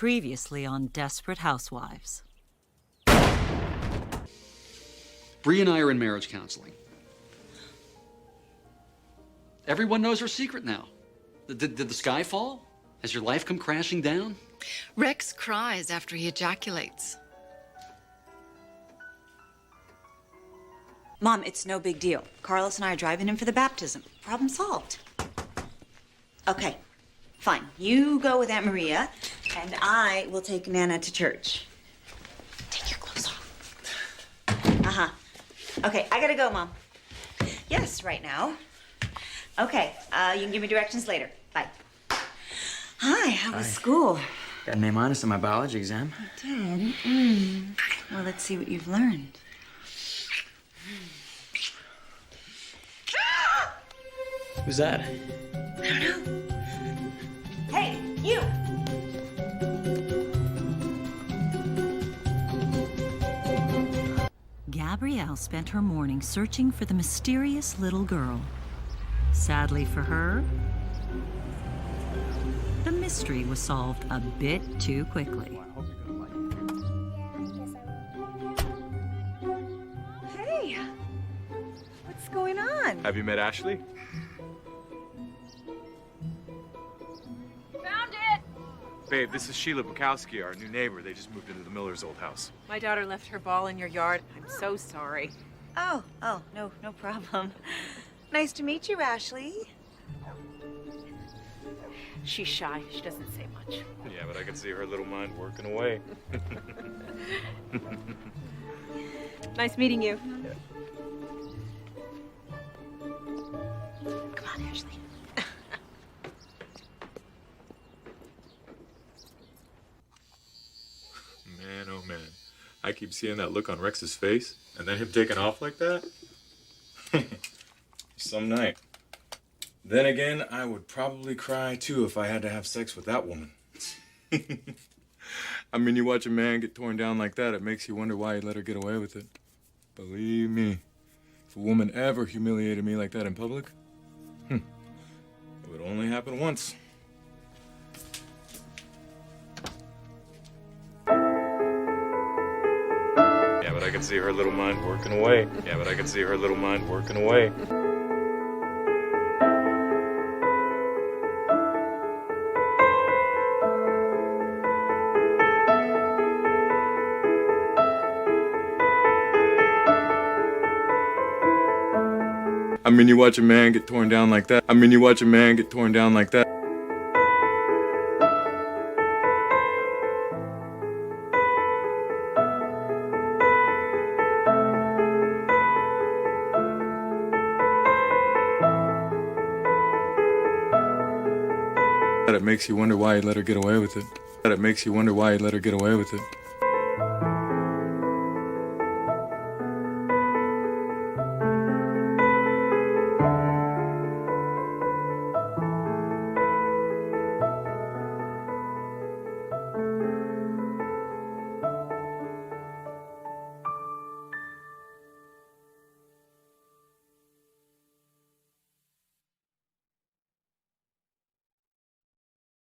Previously on Desperate Housewives. Bree and I are in marriage counseling. Everyone knows her secret now. Did the sky fall? Has your life come crashing down? Rex cries after he ejaculates. Mom, it's no big deal. Carlos and I are driving him for the baptism. Problem solved. Okay, fine. You go with Aunt Maria, and I will take Nana to church. Take your clothes off. Uh-huh. Okay, I gotta go, Mom. Yes, right now. Okay, you can give me directions later. Bye. Hi, how was school? Got an A- on my biology exam. You did? Well, let's see what you've learned. Who's that? I don't know. Hey, you! Gabrielle spent her morning searching for the mysterious little girl. Sadly for her, the mystery was solved a bit too quickly. Hey! What's going on? Have you met Ashley? Found it! Babe, this is Sheila Bukowski, our new neighbor. They just moved into the Miller's old house. My daughter left her ball in your yard. I'm so sorry. Oh, no problem. Nice to meet you, Ashley. She's shy. She doesn't say much. Yeah, but I can see her little mind working away. Nice meeting you. Come on, Ashley. Man, oh man. I keep seeing that look on Rex's face, and then him taking off like that. Some night. Then again, I would probably cry too if I had to have sex with that woman. I mean, you watch a man get torn down like that, it makes you wonder why he let her get away with it. Believe me, if a woman ever humiliated me like that in public, it would only happen once. Yeah, but I can see her little mind working away. Yeah, but I can see her little mind working away. I mean, you watch a man get torn down like that. I mean, you watch a man get torn down like that. It makes you wonder why he let her get away with it. It makes you wonder why he let her get away with it.